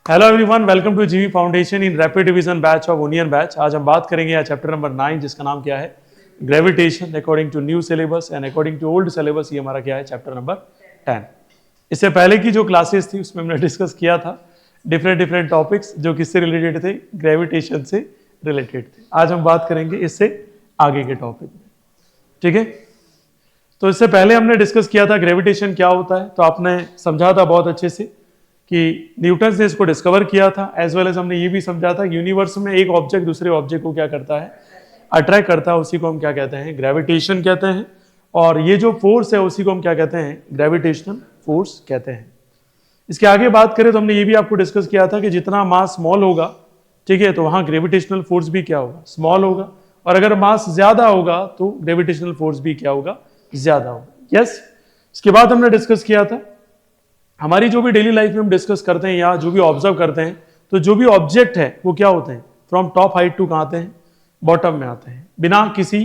Hello everyone, welcome to जीवी foundation in rapid division batch of onion batch. आज हम बात करेंगे चैप्टर नंबर 9 जिसका नाम क्या है, gravitation according to new syllabus and according to old syllabus. ये हमारा क्या है, चैप्टर नंबर 10। इससे पहले की जो क्लासेस थी उसमें हमने डिस्कस किया था डिफरेंट टॉपिक्स जो किससे रिलेटेड थे, ग्रेविटेशन से रिलेटेड थे। आज हम बात करेंगे इससे आगे के टॉपिक में, ठीक है। तो इससे पहले हमने डिस्कस किया था ग्रेविटेशन क्या होता है, तो आपने समझा था बहुत अच्छे से कि न्यूटन ने इसको डिस्कवर किया था। एज वेल एज हमने ये भी समझा था कि यूनिवर्स में एक ऑब्जेक्ट दूसरे ऑब्जेक्ट को क्या करता है, अट्रैक्ट करता है। उसी को हम क्या कहते हैं, ग्रेविटेशन कहते हैं। और ये जो फोर्स है उसी को हम क्या कहते हैं, ग्रेविटेशनल फोर्स कहते हैं। इसके आगे बात करें तो हमने ये भी आपको डिस्कस किया था कि जितना मास स्मॉल होगा, ठीक है, तो वहां ग्रेविटेशनल फोर्स भी क्या होगा, स्मॉल होगा। और अगर मास ज्यादा होगा तो ग्रेविटेशनल फोर्स भी क्या होगा, ज्यादा होगा। यस। इसके बाद हमने डिस्कस किया था हमारी जो भी डेली लाइफ में हम डिस्कस करते हैं या जो भी ऑब्जर्व करते हैं, तो जो भी ऑब्जेक्ट है वो क्या होते हैं, फ्रॉम टॉप हाइट टू कहां आते हैं, बॉटम में आते हैं, बिना किसी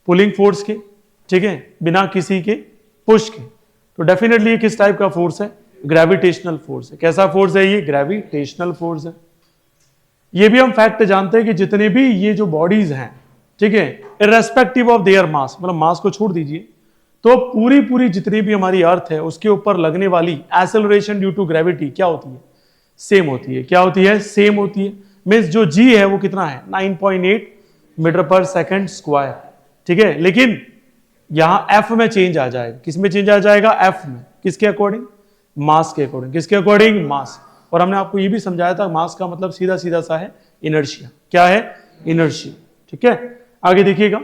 पुलिंग फोर्स के, ठीक है, बिना किसी के पुश के। तो डेफिनेटली ये किस टाइप का फोर्स है, ग्रेविटेशनल फोर्स है। कैसा फोर्स है ये, ग्रेविटेशनल फोर्स है। ये भी हम फैक्ट जानते हैं कि जितने भी ये जो बॉडीज हैं, ठीक है, इररेस्पेक्टिव ऑफ देयर मास, मतलब मास को छोड़ दीजिए, तो पूरी जितनी भी हमारी अर्थ है उसके ऊपर लगने वाली एक्सेलरेशन ड्यू टू ग्रेविटी क्या होती है, सेम होती है। क्या होती है, सेम होती है। मींस जो जी है वो कितना है, 9.8 मीटर पर सेकंड स्क्वायर, ठीक है। लेकिन यहां एफ में चेंज आ जाएगा। किस में चेंज आ जाएगा, एफ में। किसके अकॉर्डिंग, मास के अकॉर्डिंग। किसके अकॉर्डिंग, मास। और हमने आपको ये भी समझाया था मास का मतलब सीधा सीधा सा है इनर्शिया। क्या है, इनर्शिया, ठीक है। आगे देखिएगा,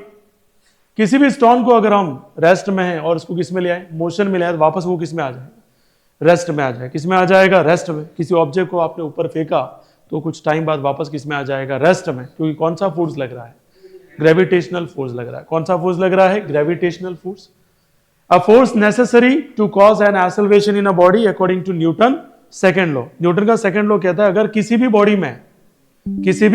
किसी भी स्टोन को अगर हम रेस्ट में है और उसको किस में ले आए, मोशन में ले आए, तो वापस वो किस में आ जाएगा, रेस्ट में आ जाएगा। किस में आ जाएगा, रेस्ट में। किसी ऑब्जेक्ट को आपने ऊपर फेंका तो कुछ टाइम बाद वापस किस में आ जाएगा, रेस्ट में। क्योंकि कौन सा फोर्स लग रहा है, ग्रेविटेशनल फोर्स लग रहा है। कौन सा फोर्स लग रहा है, gravitational force. A force necessary to cause an acceleration in a body according to Newton second law. Newton का सेकेंड लॉ कहता है अगर किसी भी बॉडी में, किसी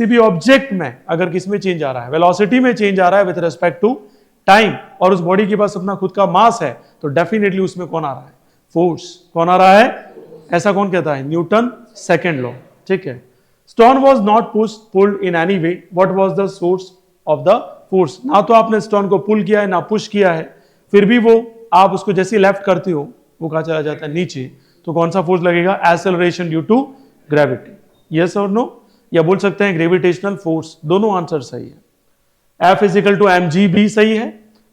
भी ऑब्जेक्ट में अगर किस में चेंज आ रहा है, वेलोसिटी में चेंज आ रहा है विद रिस्पेक्ट टू टाइम, और उस बॉडी के पास अपना खुद का मास है, तो डेफिनेटली उसमें कौन आ रहा है, फोर्स। कौन आ रहा है, ऐसा कौन कहता है, न्यूटन सेकेंड लॉ, ठीक है। Stone was not pulled in any way, what was the source of the force. ना तो आपने स्टोन को पुल किया है ना पुश किया है, फिर भी वो आप उसको जैसे लेफ्ट करते हो वो कहां चला जाता है, नीचे। तो कौन सा फोर्स लगेगा, acceleration due to gravity. Yes और नो, या बोल सकते हैं ग्रेविटेशनल फोर्स। दोनों आंसर सही है। F is equal to m g भी सही है,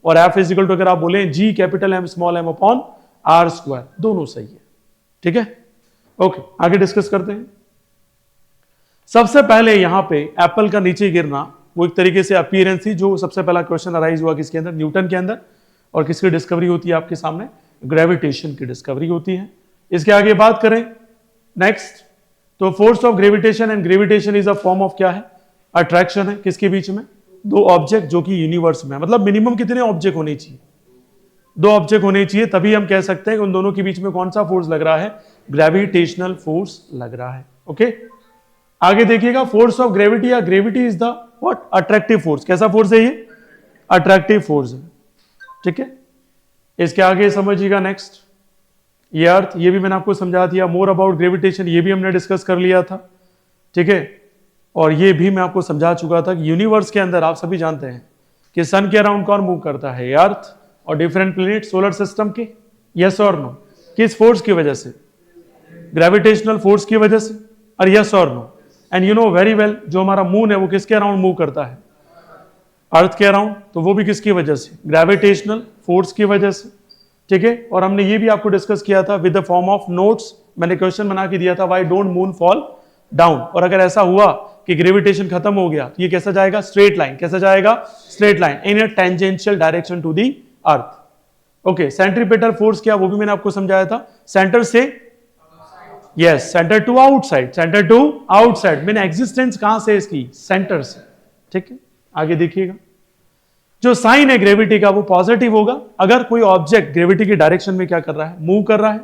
और F इजिकल टू अगर आप बोले G capital M small m upon R square, दोनों सही है, ठीक है। ओके, आगे डिस्कस करते हैं। सबसे पहले यहां पे एप्पल का नीचे गिरना वो एक तरीके से अपीयरेंस थी। जो सबसे पहला क्वेश्चन अराइज हुआ किसके अंदर, न्यूटन के अंदर। और किसकी डिस्कवरी होती है आपके सामने, ग्रेविटेशन की डिस्कवरी होती है। इसके आगे बात करें नेक्स्ट, तो force of gravitation and gravitation is a form of क्या है, अट्रैक्शन है। किसके बीच में, दो ऑब्जेक्ट जो कि यूनिवर्स में, मतलब मिनिमम कितने ऑब्जेक्ट होने चाहिए, दो ऑब्जेक्ट होने चाहिए, तभी हम कह सकते हैं कि उन दोनों के बीच में कौन सा फोर्स लग रहा है, ग्रेविटेशनल फोर्स लग रहा है। ओके, आगे देखिएगा, फोर्स ऑफ ग्रेविटी या gravity is the what, attractive force. कैसा फोर्स है ये, अट्रैक्टिव फोर्स है, ठीक है। इसके आगे समझिएगा नेक्स्ट, ये अर्थ, ये भी मैंने आपको समझा दिया। मोर अबाउट ग्रेविटेशन, ये भी हमने डिस्कस कर लिया था, ठीक है। और ये भी मैं आपको समझा चुका था कि यूनिवर्स के अंदर आप सभी जानते हैं कि सन के अराउंड कौन मूव करता है, अर्थ और डिफरेंट प्लैनेट सोलर सिस्टम के। यस और नो, किस फोर्स की वजह से, ग्रेविटेशनल फोर्स की वजह से। और यस और no, and you know very well, जो हमारा मून है वो किसके अराउंड मूव करता है, अर्थ के अराउंड, तो वो भी किसकी वजह से, ग्रेविटेशनल फोर्स की वजह से, ठीक है। और हमने ये भी आपको डिस्कस किया था with the form of notes. मैंने क्वेश्चन बना के दिया था, why don't moon fall down. और अगर ऐसा हुआ कि ग्रेविटेशन खत्म हो गया तो ये कैसा जाएगा, स्ट्रेट लाइन। कैसा जाएगा, straight line in a tangential direction to the earth. Okay, centripetal force क्या, वो भी मैंने आपको समझाया था, सेंटर से, yes, centre to outside, centre to outside. मैंने एग्जिस्टेंस कहां से इसकी, सेंटर से, ठीक है। आगे देखिएगा, जो साइन है ग्रेविटी का वो पॉजिटिव होगा अगर कोई ऑब्जेक्ट ग्रेविटी की डायरेक्शन में क्या कर रहा है, मूव कर रहा है।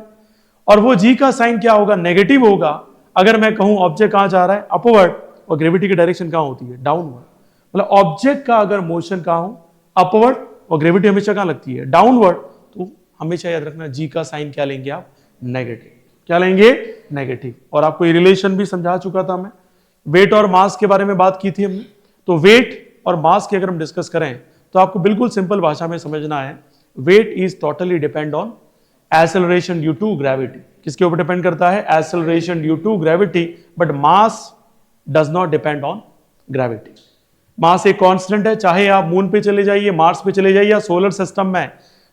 और वो जी का साइन क्या होगा, नेगेटिव होगा अगर मैं कहूं ऑब्जेक्ट कहां जा रहा है, अपवर्ड, और ग्रेविटी की डायरेक्शन कहां होती है, डाउनवर्ड। मतलब ऑब्जेक्ट का अगर मोशन कहां हो, अपवर्ड, और ग्रेविटी हमेशा कहां लगती है, डाउनवर्ड, तो हमेशा याद रखना जी का साइन क्या लेंगे आप, नेगेटिव। क्या लेंगे? नेगेटिव। और आपको ये रिलेशन भी समझा चुका था मैं, वेट और मास के बारे में बात की थी हमने। तो वेट और मास की अगर हम डिस्कस करें तो आपको बिल्कुल सिंपल भाषा में समझना है, weight is totally depend on acceleration due to gravity. किसके ऊपर डिपेंड करता है? Acceleration due to gravity, but mass does not depend on gravity. Mass एक कांस्टेंट है, चाहे आप मून पे चले जाइए, मार्स पे चले जाइए, या सोलर सिस्टम में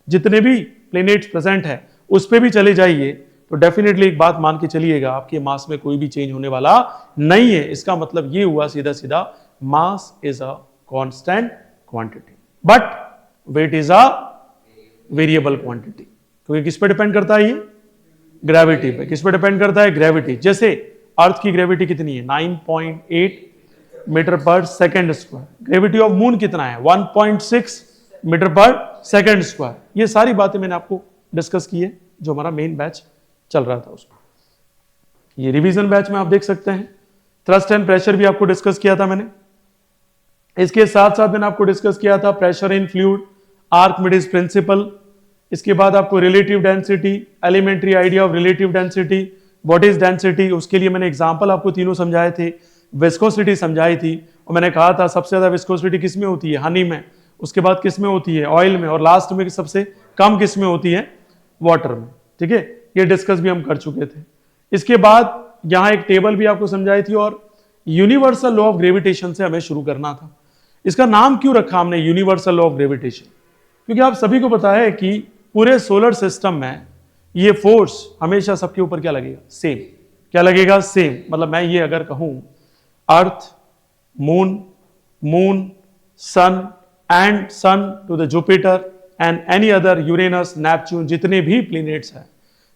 जितने भी प्लेनेट्स प्रेजेंट है उस पे भी चले जाइए, तो डेफिनेटली एक बात मान के चलिएगा, आपके मास में कोई भी चेंज होने वाला नहीं है। इसका मतलब ये हुआ सीधा सीधा, mass is a constant quantity but weight is a variable quantity. क्योंकि किस पे डिपेंड करता है? ये ग्रेविटी पे। किस पे डिपेंड करता है? ग्रेविटी। जैसे अर्थ की ग्रेविटी कितनी है? 9.8 मीटर पर second square. Gravity of moon कितना है? 1.6 मीटर पर सेकेंड स्क्वायर। ये सारी बातें मैंने आपको डिस्कस की है जो हमारा मेन बैच चल रहा था उसमें। ये रिवीजन बैच में आप देख सकते हैं, थ्रस्ट एंड प्रेशर भी आपको डिस्कस किया था मैंने। इसके साथ साथ मैंने आपको डिस्कस किया था pressure in fluid, Archimedes principle. इसके बाद आपको relative density, elementary idea of relative density, what is density, उसके लिए मैंने एग्जांपल आपको तीनों समझाए थे। विस्कोसिटी समझाई थी, और मैंने कहा था सबसे ज्यादा विस्कोसिटी किस में होती है? हनी में। उसके बाद किस में होती है? ऑयल में। और लास्ट में सबसे कम किस में होती है? वाटर में। ठीक है, ये डिस्कस भी हम कर चुके थे। इसके बाद यहां एक टेबल भी आपको समझाई थी, और यूनिवर्सल लॉ ऑफ ग्रेविटेशन से हमें शुरू करना था। इसका नाम क्यों रखा हमने यूनिवर्सल लॉ ऑफ ग्रेविटेशन? क्योंकि आप सभी को पता है कि पूरे सोलर सिस्टम में ये फोर्स हमेशा सबके ऊपर क्या लगेगा? सेम। क्या लगेगा? सेम। मतलब मैं ये अगर कहूं earth, moon, moon, sun and sun to the Jupiter and any other, Uranus, Neptune, जितने भी प्लैनेट्स हैं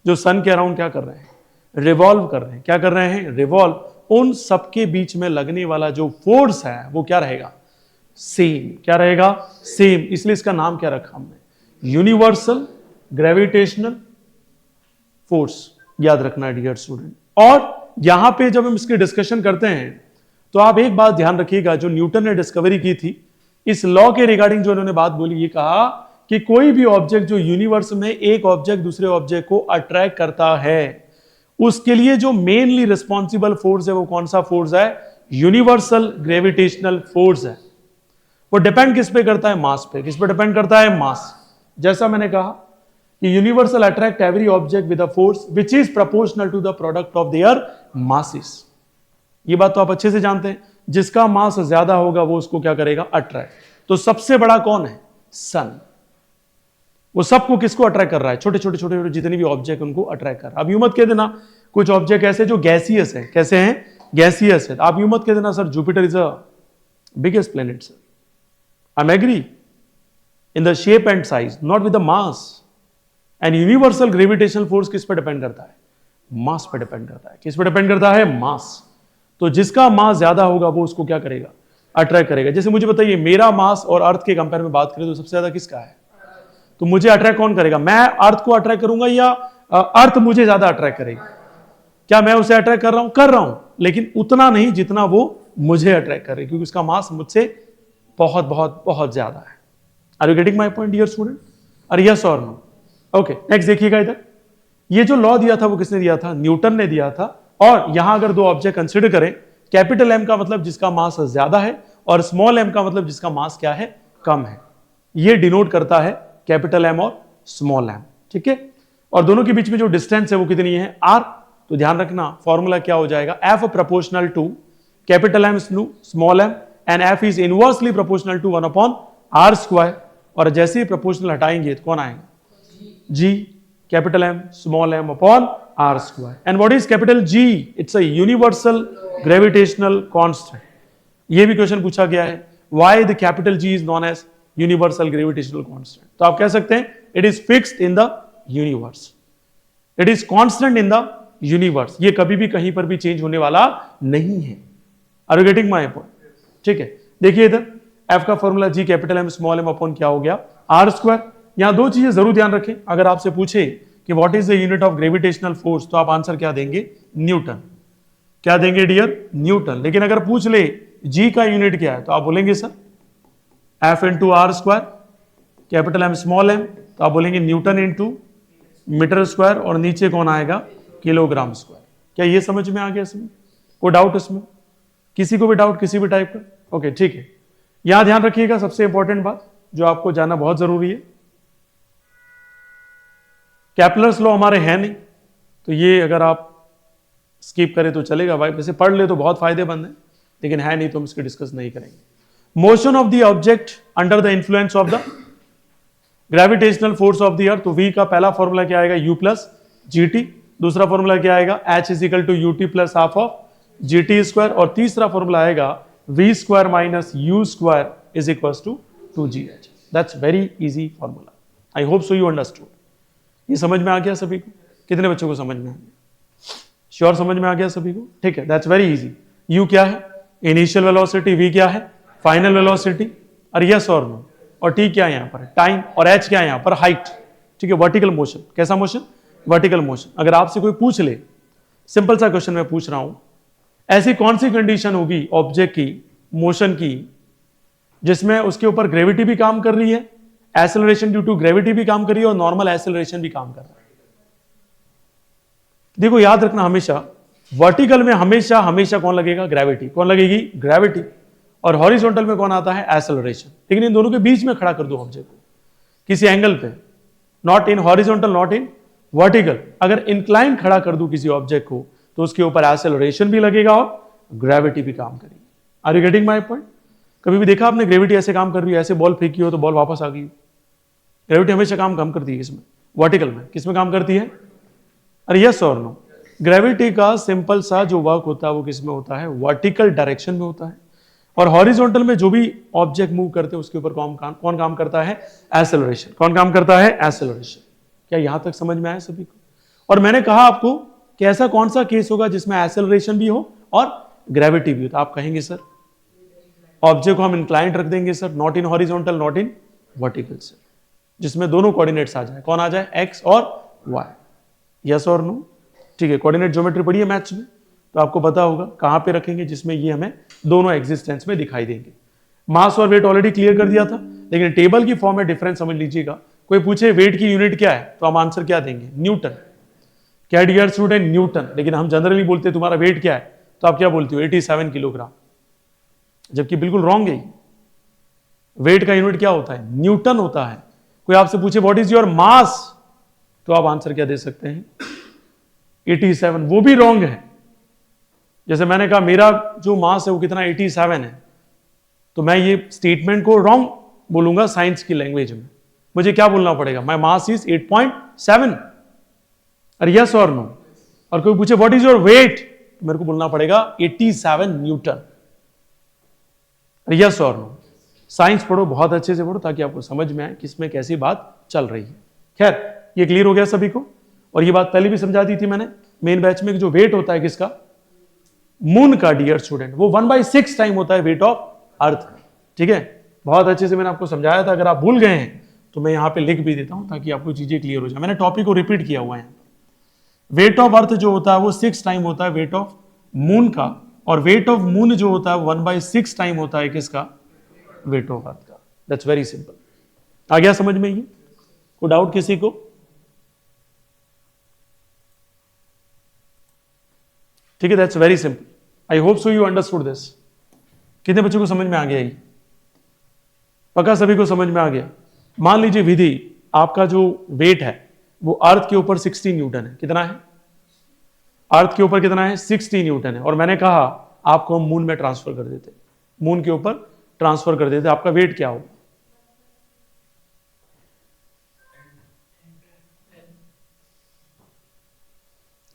जो सन के अराउंड क्या कर रहे हैं? रिवॉल्व कर रहे हैं। क्या कर रहे हैं? रिवॉल्व। उन सबके बीच में लगने वाला जो फोर्स है वो क्या रहेगा? सेम। क्या रहेगा? सेम। इसलिए इसका नाम क्या रखा हमने? Universal gravitational force. याद रखना डियर स्टूडेंट। और यहां पे जब हम इसकी डिस्कशन करते हैं तो आप एक बात ध्यान रखिएगा, जो न्यूटन ने डिस्कवरी की थी इस लॉ के रिगार्डिंग, जो उन्होंने बात बोली, ये कहा कि कोई भी ऑब्जेक्ट जो यूनिवर्स में एक ऑब्जेक्ट दूसरे ऑब्जेक्ट को अट्रैक्ट करता है, उसके लिए जो मेनली रिस्पॉन्सिबल फोर्स है वो कौन सा फोर्स है? यूनिवर्सल ग्रेविटेशनल फोर्स है। वो डिपेंड किस पे करता है? मास पे। किस पे डिपेंड करता है? मास। जैसा मैंने कहा कि universal attract every object with a force which is proportional to the product of their masses. ये बात तो आप अच्छे से जानते हैं, जिसका मास ज्यादा होगा वो उसको क्या करेगा? अट्रैक्ट। तो सबसे बड़ा कौन है? सन। वो सबको किसको अट्रैक्ट कर रहा है? छोटे छोटे छोटे छोटे जितने भी ऑब्जेक्ट उनको अट्रैक्ट कर रहा है। अब यूं मत कह देना कुछ ऑब्जेक्ट ऐसे जो गैसियस है। कैसे हैं? गैसियस है। आप यूं मत कह देना sir Jupiter is a biggest planet. Sir I am agree in the shape and size, not with the mass. And universal gravitational force किस पर डिपेंड करता है? मास पर डिपेंड करता है। किस पर डिपेंड करता है? मास। तो जिसका मास ज्यादा होगा वो उसको क्या करेगा? अट्रैक्ट करेगा। जैसे मुझे बताइए, मेरा मास और अर्थ के कंपेयर में बात करें तो सबसे ज्यादा किसका है? तो मुझे अट्रैक्ट कौन करेगा? मैं अर्थ को अट्रैक्ट करूंगा या अर्थ मुझे ज्यादा अट्रैक्ट करेगी? क्या मैं उसे अट्रैक्ट कर रहा हूं? कर रहा हूं, लेकिन उतना नहीं जितना वो मुझे अट्रैक्ट कर रही है, क्योंकि उसका मास मुझसे बहुत बहुत बहुत ज्यादा है। Are you getting my point dear student? अरे यस और नो? ओके, नेक्स्ट देखिएगा इधर। ये जो लॉ दिया था वो किसने दिया था? न्यूटन ने दिया था। और यहां अगर दो ऑब्जेक्ट कंसिडर करें, कैपिटल एम का मतलब जिसका मास ज्यादा है, और स्मॉल एम का मतलब जिसका मास क्या है? कम है। ये डिनोट करता है कैपिटल एम और स्मॉल एम। ठीक है, और दोनों के बीच में जो डिस्टेंस है वो कितनी है? आर। तो ध्यान रखना फॉर्मूला क्या हो जाएगा? F proportional to capital M small M, and F is inversely proportional to 1/r square. और जैसे ही प्रोपोर्शनल हटाएंगे तो कौन आएगा? G, capital M small M upon r square. And what is capital G? It's a universal gravitational constant. ये भी question पूछा गया है, why the capital G is known as universal gravitational constant? तो आप कह सकते हैं it is fixed in the universe. It is constant in the universe. ये कभी भी कहीं पर भी चेंज होने वाला नहीं है। Are you getting my point? ठीक है, देखिए इधर F का formula G capital M small m upon क्या हो गया? R square. यहां दो चीजें जरूर ध्यान रखें, अगर आपसे पूछे कि what is the unit of gravitational force, तो आप आंसर क्या देंगे? न्यूटन। क्या देंगे डियर? न्यूटन। लेकिन अगर पूछ ले जी का यूनिट क्या है, तो आप बोलेंगे sir f into r square capital M small m, तो आप बोलेंगे न्यूटन इंटू मीटर स्क्वायर, और नीचे कौन आएगा? Kilogram square. क्या ये समझ में आ गया इसमें? कोई डाउट इसमें? किसी को भी डाउट किसी भी टाइप का? ओके ठीक है। यहां ध्यान रखिएगा, सबसे इंपॉर्टेंट बात जो आपको जानना बहुत जरूरी है, कैपलर्स लॉ हमारे हैं नहीं, तो ये अगर आप स्किप करें तो चलेगा भाई, वैसे पढ़ ले तो बहुत फायदेमंद है, लेकिन है नहीं तो हम इसकी डिस्कस नहीं करेंगे। Motion of the object under the influence of the gravitational force of the earth, तो V का पहला फॉर्मूला क्या आएगा? U plus g t. दूसरा फॉर्मूला क्या आएगा? H is equal to u t plus half of g t square. और तीसरा फॉर्मूला आएगा V square minus u square is equal to g h. That's very easy formula. I hope so you understood. ये समझ में आ गया सभी को? कितने बच्चों को समझ में आ गया? श्योर समझ में आ गया सभी को? ठीक है, दैट्स वेरी इजी। U क्या है? Initial velocity. V क्या है? Final velocity. और यस और नो। और T क्या है यहां पर? टाइम। और H क्या है यहां पर? हाइट। ठीक है, वर्टिकल मोशन। कैसा मोशन? Vertical motion. अगर आपसे कोई पूछ ले, सिंपल सा क्वेश्चन मैं पूछ रहा हूं, ऐसी कौन सी कंडीशन होगी ऑब्जेक्ट की मोशन की जिसमें उसके ऊपर ग्रेविटी भी काम कर रही है, एक्सेलरेशन ड्यू टू ग्रेविटी भी काम कर रही है और नॉर्मल एक्सेलरेशन भी काम कर रहा है? देखो याद रखना, हमेशा वर्टिकल में हमेशा हमेशा कौन लगेगा? ग्रेविटी। कौन लगेगी? ग्रेविटी। और हॉरिजॉन्टल में कौन आता है? एक्सेलरेशन। लेकिन इन दोनों के बीच में खड़ा कर दो ऑब्जेक्ट को किसी एंगल पे, not in horizontal not in vertical, अगर इंक्लाइन खड़ा कर दूं किसी ऑब्जेक्ट को तो उसके ऊपर एक्सेलरेशन भी लगेगा और ग्रेविटी भी काम करेगी। Are you getting my point? कभी भी देखा आपने ग्रेविटी ऐसे काम कर रही है, ऐसे बॉल फेंकी हो तो बॉल वापस आ गई? ग्रेविटी हमेशा काम कम करती है इसमें, वर्टिकल में। किसमें काम करती है? अरे यस और नो। ग्रेविटी का सिंपल सा जो वर्क होता है वो किसमें होता है? वर्टिकल डायरेक्शन में होता है। और हॉरिजॉन्टल में जो भी ऑब्जेक्ट मूव करते हैं उसके ऊपर कौन काम करता है? एक्सेलरेशन। कौन काम करता है? एक्सेलरेशन। क्या यहां तक समझ में आया सभी को? और मैंने कहा आपको कि ऐसा कौन सा केस होगा जिसमें एक्सेलरेशन भी हो और ग्रेविटी भी हो? तो आप कहेंगे सर ऑब्जेक्ट को हम इंक्लाइंड रख देंगे sir, not in horizontal not in vertical sir, जिसमें दोनों कोऑर्डिनेट्स आ जाए। कौन आ जाए? एक्स और वाई। यस और नो? ठीक है, कोऑर्डिनेट ज्योमेट्री पढ़ी है मैथ्स में, तो आपको पता होगा कहां पे रखेंगे जिसमें ये हमें दोनों एग्जिस्टेंस में दिखाई देंगे। मास और वेट ऑलरेडी क्लियर कर दिया था, लेकिन टेबल की फॉर्म में डिफरेंस समझ लीजिएगा। कोई पूछे वेट की यूनिट क्या है तो हम आंसर क्या देंगे? न्यूटन। क्या डियर स्टूडेंट? न्यूटन। लेकिन हम जनरली बोलते हैं तुम्हारा वेट क्या है तो आप क्या बोलते हो? 87 किलोग्राम, जबकि बिल्कुल रॉन्ग है। वेट का यूनिट क्या होता है? न्यूटन होता है। कोई आपसे पूछे व्हाट इज योर मास तो आप आंसर क्या दे सकते हैं? 87। वो भी रॉन्ग है। जैसे मैंने कहा मेरा जो मास है वो कितना? 87 है, तो मैं ये स्टेटमेंट को रॉन्ग बोलूंगा साइंस की लैंग्वेज में। मुझे क्या बोलना पड़ेगा? My mass is 8.7। अरे यस और नो? और कोई पूछे व्हाट इज योर वेट तो मेरे को बोलना पड़ेगा 87 न्यूटन। अरे यस और नो? साइंस पढ़ो, बहुत अच्छे से पढ़ो, ताकि आपको समझ में आए किसमें कैसी बात चल रही है। खैर, ये क्लियर हो गया सभी को? और ये बात पहले भी समझा दी थी मैंने मेन बैच में कि जो वेट होता है किसका? मून का डियर स्टूडेंट, वो 1/6 टाइम होता है वेट ऑफ अर्थ। ठीक है, बहुत अच्छे से मैंने आपको समझाया था। अगर आप भूल गए हैं तो मैं यहां पे लिख भी देता हूं ताकि आपको चीजें क्लियर हो जाए। मैंने टॉपिक को रिपीट किया हुआ है। वेट ऑफ अर्थ जो होता है वो 6 टाइम होता है वेट ऑफ मून का, और वेट ऑफ मून जो होता है 1/6 टाइम होता है किसका? वेट ऑफ अर्थ का। That's very simple. आ गया समझ में? ये कोई डाउट किसी को? ठीक है, that's very simple. I hope so you understood this. कितने बच्चों को समझ में आ गया? ये पक्का सभी को समझ में आ गया? मान लीजिए विधि, आपका जो वेट है वो अर्थ के ऊपर 60 न्यूटन है। कितना है? अर्थ के ऊपर कितना है? 60 न्यूटन है। और मैंने कहा आपको हम मून में ट्रांसफर कर देते, मून के ऊपर ट्रांसफर कर देते, आपका वेट क्या होगा?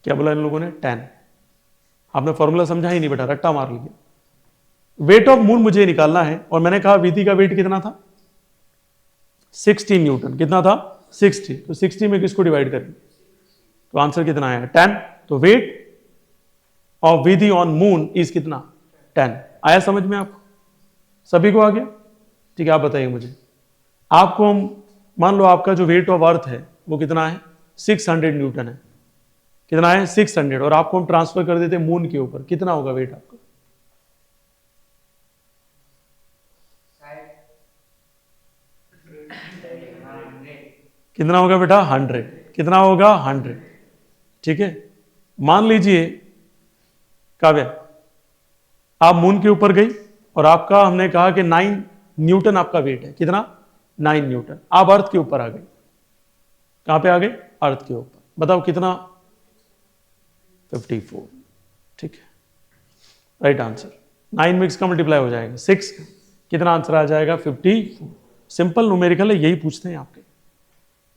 क्या बोला इन लोगों ने? 10। आपने फॉर्मूला समझा ही नहीं बेटा, रट्टा मार लिया। वेट ऑफ मून मुझे निकालना है, और मैंने कहा विधि का वेट कितना था? 60 न्यूटन। कितना था? 60। तो 60 में किसको डिवाइड करें तो आंसर कितना आया? 10। तो weight of Vidhi on moon is कितना? 10। आया समझ में आपको? सभी को आ गया? ठीक है, आप बताइए मुझे। आपको हम मान लो आपका जो वेट ऑफ अर्थ है वो कितना है? 600 न्यूटन है। कितना है? 600। और आपको हम ट्रांसफर कर देते मून के ऊपर, कितना होगा वेट आपका? कितना होगा बेटा? 100। कितना होगा? 100। ठीक है, मान लीजिए काव्य, आप मून के ऊपर गई और आपका हमने कहा कि 9 न्यूटन आपका वेट है, कितना? 9 न्यूटन। आप अर्थ के ऊपर आ गए। कहां पे आ गए? अर्थ के ऊपर। बताओ कितना? 54। ठीक है, राइट आंसर। 9 में इसका मल्टीप्लाई हो जाएगा 6, कितना आंसर आ जाएगा? 54। सिंपल न्यूमेरिकल है, यही पूछते हैं आपके।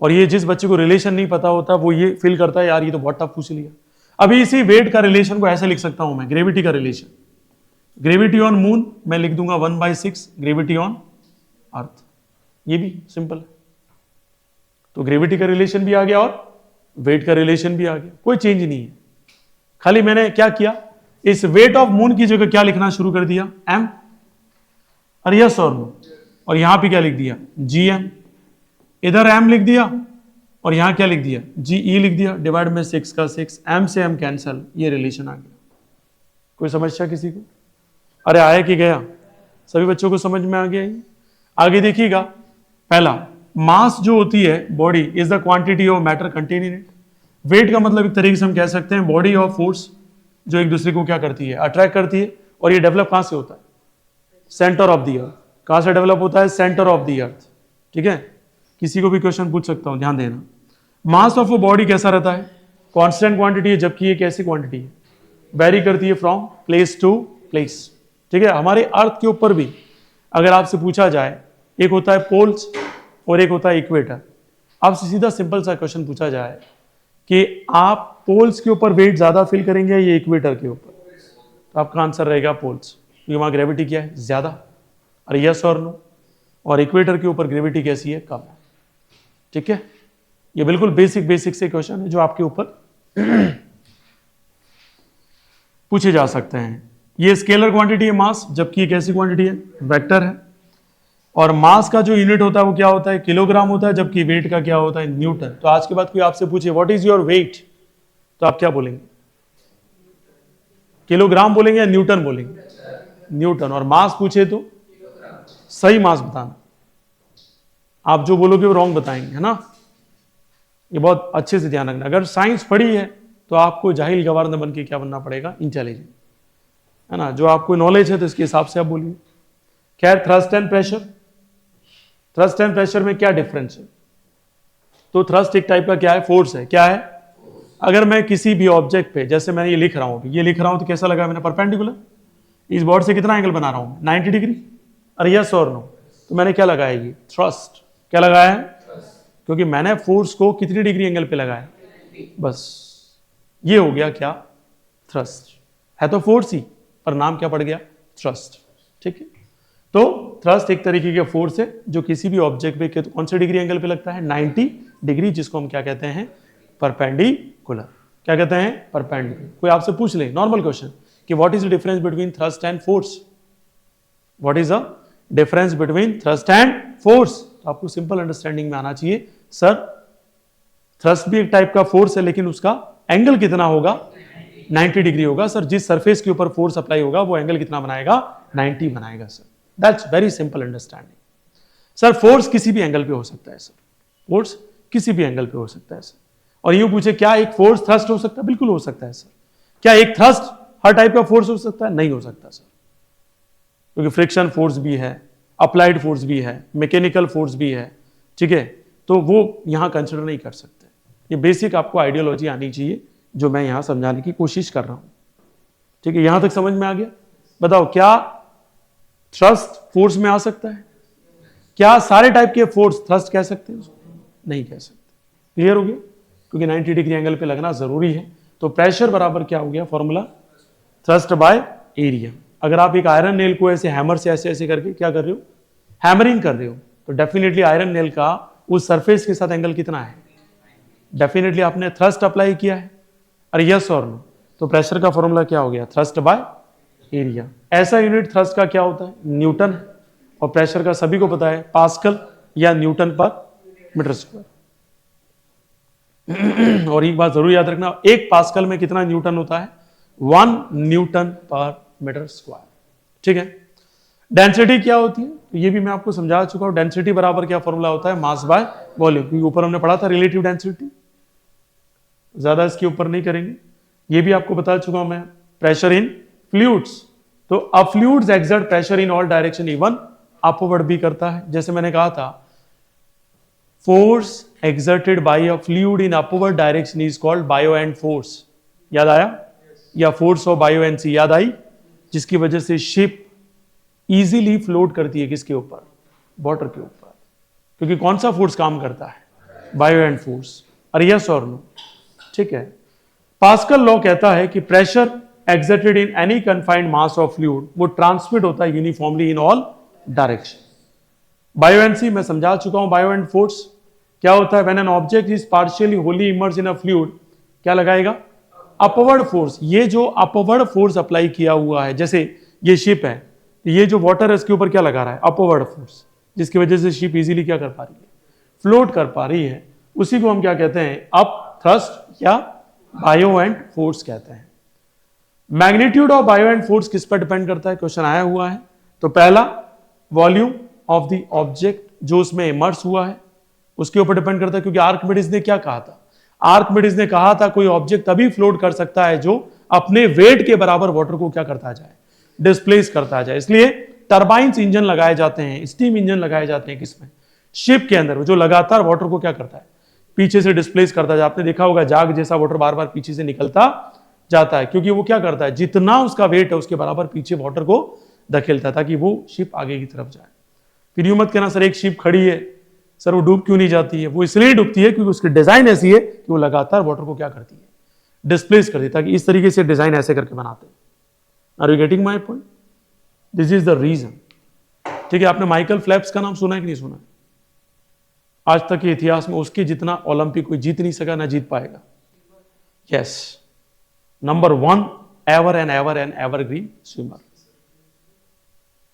और ये जिस बच्चे को रिलेशन नहीं पता होता वो ये फील करता है यार ये तो बहुत टफ पूछ लिया। अभी इसी वेट का रिलेशन को ऐसे लिख सकता हूं मैं, ग्रेविटी का रिलेशन। ग्रेविटी ऑन मून मैं लिख दूंगा 1/6 ग्रेविटी ऑन अर्थ, ये भी सिंपल है। तो ग्रेविटी का रिलेशन भी आ गया और वेट का रिलेशन भी आ गया, कोई चेंज नहीं है। खाली मैंने क्या किया, इस वेट ऑफ मून की जगह क्या लिखना शुरू कर दिया? m। और यस और नो, और यहां पे क्या लिख दिया? gm। इधर m लिख दिया और यहां क्या लिख दिया? ge लिख दिया, डिवाइड में 6 का 6, m से m कैंसल, ये रिलेशन आ गया। कोई समस्या किसी को? अरे आया कि गया? सभी बच्चों को समझ में आ गया ये? आगे देखिएगा, पहला मास जो होती है body is the quantity of matter content in it. Weight का मतलब एक तरीके से हम कह सकते हैं बॉडी ऑफ फोर्स जो एक दूसरे को क्या करती है? अट्रैक्ट करती है। और ये डेवलप कहां से होता है? सेंटर ऑफ द अर्थ। कहां से डेवलप होता है? सेंटर ऑफ द अर्थ। ठीक है, किसी को भी क्वेश्चन पूछ सकता हूं, ध्यान देना। मास ऑफ अ बॉडी कैसा रहता है? कांस्टेंट क्वांटिटी है, जबकि ये कैसी क्वांटिटी है? वेरी करती है फ्रॉम प्लेस टू प्लेस। ठीक है, हमारे अर्थ के ऊपर भी अगर आपसे पूछा जाए, एक होता है पोल्स और एक होता है इक्वेटर। आपसे सीधा सिंपल सा क्वेश्चन पूछा जाए कि आप पोल्स के ऊपर वेट ज्यादा फील करेंगे या इक्वेटर के ऊपर, तो आपका आंसर रहेगा पोल्स, क्योंकि वहां ग्रेविटी क्या है? ज्यादा। और यस और नो। और इक्वेटर के ऊपर ग्रेविटी कैसी है? कम है। ठीक है, ये बिल्कुल बेसिक से क्वेश्चन है जो आपके ऊपर पूछे जा सकते हैं। ये स्केलर क्वांटिटी है मास, जबकि ये कैसी क्वांटिटी है? वेक्टर है। और मास का जो यूनिट होता है वो क्या होता है? किलोग्राम होता है, जबकि वेट का क्या होता है? न्यूटन। तो आज के बाद कोई आपसे पूछे व्हाट इज योर वेट, तो आप क्या बोलेंगे? किलोग्राम बोलेंगे या न्यूटन बोलेंगे? न्यूटन। और मास पूछे तो सही मास बताना, आप जो बोलोगे वो रॉन्ग बताएंगे, है ना? ये बहुत अच्छे से ध्यान रखना। अगर साइंस पढ़ी है तो आपको जाहिल गवार न बन के क्या बनना पड़ेगा? इंटेलिजेंट, है ना? जो आपको नॉलेज है तो इसके हिसाब से आप बोलिए। खैर, thrust and pressure, thrust and pressure में क्या डिफरेंस है? तो थ्रस्ट एक टाइप का क्या है? फोर्स है। क्या है? अगर मैं किसी भी ऑब्जेक्ट पे, जैसे मैं ये लिख रहा हूं, ये लिख रहा हूं तो कैसा लगा मैंने? परपेंडिकुलर। इस बोर्ड से कितना एंगल बना रहा हूं? 90 डिग्री। अरे यस और नो, तो मैंने क्या लगाया? ये थ्रस्ट। क्या लगाया है? क्योंकि मैंने फोर्स को कितनी डिग्री एंगल पे लगाया? बस ये हो गया क्या? थ्रस्ट। है तो फोर्स ही, पर नाम क्या पड़ गया? थ्रस्ट। ठीक है, तो थ्रस्ट एक तरीके का फोर्स है जो किसी भी ऑब्जेक्ट पे कौन से डिग्री एंगल पे लगता है? 90 डिग्री, जिसको हम क्या कहते हैं? परपेंडिकुलर। क्या कहते हैं? परपेंडिकुलर। कोई आपसे पूछ ले नॉर्मल क्वेश्चन कि what is the difference between thrust and force, what is the difference between thrust and force, तो आपको सिंपल अंडरस्टैंडिंग में आना चाहिए सर थ्रस्ट भी एक टाइप का फोर्स है, लेकिन उसका एंगल कितना होगा? 90 डिग्री होगा। सर जिस सरफेस के ऊपर फोर्स अप्लाई होगा वो एंगल कितना बनाएगा? 90 बनाएगा। Sir that's very simple understanding. Sir force किसी भी एंगल पे हो सकता है। सर फोर्स किसी भी एंगल पे हो सकता है। सर और यूं पूछे क्या एक फोर्स थ्रस्ट हो सकता है? बिल्कुल हो सकता है। सर क्या एक थ्रस्ट हर टाइप का फोर्स हो सकता है? नहीं हो सकता सर, क्योंकि फ्रिक्शन फोर्स भी है, अप्लाइड फोर्स भी है, मैकेनिकल फोर्स भी है। ठीक है, तो वो यहां कंसिडर नहीं कर सकते। ये बेसिक आपको आइडियोलॉजी आनी चाहिए जो मैं यहां समझाने की कोशिश कर रहा हूं। ठीक है, यहां तक समझ में आ गया? बताओ क्या थ्रस्ट फोर्स में आ सकता है? क्या सारे टाइप के फोर्स थ्रस्ट कह सकते हैं? नहीं कह सकते। क्लियर हो गया? क्योंकि 90 डिग्री एंगल पे लगना जरूरी है। तो प्रेशर बराबर क्या हो गया फॉर्मूला? Thrust by area. अगर आप एक आयरन नेल को ऐसे हैमर से ऐसे ऐसे करके क्या कर रहे हो? हैमरिंग कर रहे हो, तो डेफिनेटली आयरन नेल का उस सरफेस के साथ एंगल कितना है? डेफिनेटली आपने थ्रस्ट अप्लाई किया है। अरे यस और नो, तो प्रेशर का फॉर्मूला क्या हो गया? Thrust by area. ऐसा यूनिट थ्रस्ट का क्या होता है? न्यूटन। और प्रेशर का सभी को पता है पास्कल या न्यूटन पर मीटर स्क्वायर। और एक बात जरूर याद रखना, एक पास्कल में कितना न्यूटन होता है? 1 न्यूटन पर मीटर स्क्वायर। ठीक है, डेंसिटी क्या होती है? तो ये भी मैं आपको समझा चुका हूं। डेंसिटी बराबर क्या फॉर्मूला होता है? Mass by volume. क्योंकि ऊपर हमने पढ़ा था रिलेटिव डेंसिटी, ज्यादा इसके ऊपर नहीं करेंगे। ये भी आपको बता चुका हूं मैं। प्रेशर इन फ्लूइड्स, तो a fluids exert pressure in all direction, even upward भी करता है। जैसे मैंने कहा था, force exerted by a fluid in upward direction is called buoyant force. याद आया? या फोर्स ऑफ बायोएंसी याद आई, जिसकी वजह से शिप इजीली फ्लोट करती है किसके ऊपर? वाटर के ऊपर। क्योंकि कौन सा फोर्स काम करता है? बायोएंट फोर्स। और यस और नो? ठीक है। पास्कल लॉ कहता है कि pressure exerted in any confined mass of fluid वो ट्रांसमिट होता है यूनिफॉर्मली इन ऑल डायरेक्शन। बायोएंसी मैं समझा चुका हूं। बायोएंट फोर्स क्या होता है? When an object is partially Holi immerse in a fluid, क्या लगाएगा? Upward force. ये जो अपवर्ड फोर्स अप्लाई किया हुआ है, जैसे ये शिप है, ये जो वाटर है इसके ऊपर क्या लगा रहा है? अपवर्ड फोर्स, जिसकी वजह से शिप इजीली क्या कर पा रही है? फ्लोट कर पा रही है। उसी को हम क्या कहते हैं? अप थ्रस्ट या बायोएंट फोर्स कहते हैं। मैग्नीट्यूड ऑफ बायोएंट फोर्स किस पर डिपेंड करता है? क्वेश्चन आया हुआ है। तो पहला, वॉल्यूम ऑफ द ऑब्जेक्ट जो उसमें इमर्स हुआ है उसके ऊपर डिपेंड करता है। क्योंकि आर्किमिडीज ने क्या कहा था? आर्किमिडीज ने कहा था कोई ऑब्जेक्ट तभी फ्लोट कर सकता है जो अपने वेट के बराबर वाटर को क्या करता जाए? डिस्प्लेस करता जाए। इसलिए टरबाइंस इंजन लगाए जाते हैं, स्टीम इंजन लगाए जाते हैं किसमें? शिप के अंदर, जो लगातार वाटर को क्या करता है? पीछे से डिस्प्लेस करता है। आपने देखा होगा जाग जैसा वाटर बार बार पीछे से निकलता जाता है, क्योंकि वो क्या करता है? जितना उसका वेट है उसके बराबर पीछे वाटर को धकेलता है ताकि वो शिप आगे की तरफ जाए। फिर यूं मत कहना सर एक शिप खड़ी है, सर वो डूब क्यों नहीं जाती है? वो इसलिए डूबती है क्योंकि उसकी डिजाइन ऐसी है कि वो लगातार वाटर को क्या करती है? डिस्प्लेस करती है। ताकि इस तरीके से डिजाइन ऐसे करके बनाते हैं। Are you getting my point? This is the reason. ठीक है। आपने माइकल फेल्प्स का नाम सुना है कि नहीं सुना है? आज तक के इतिहास में उसके जितना ओलंपिक कोई जीत नहीं सका, ना जीत पाएगा। Yes, number 1 ever and ever and evergreen swimmer.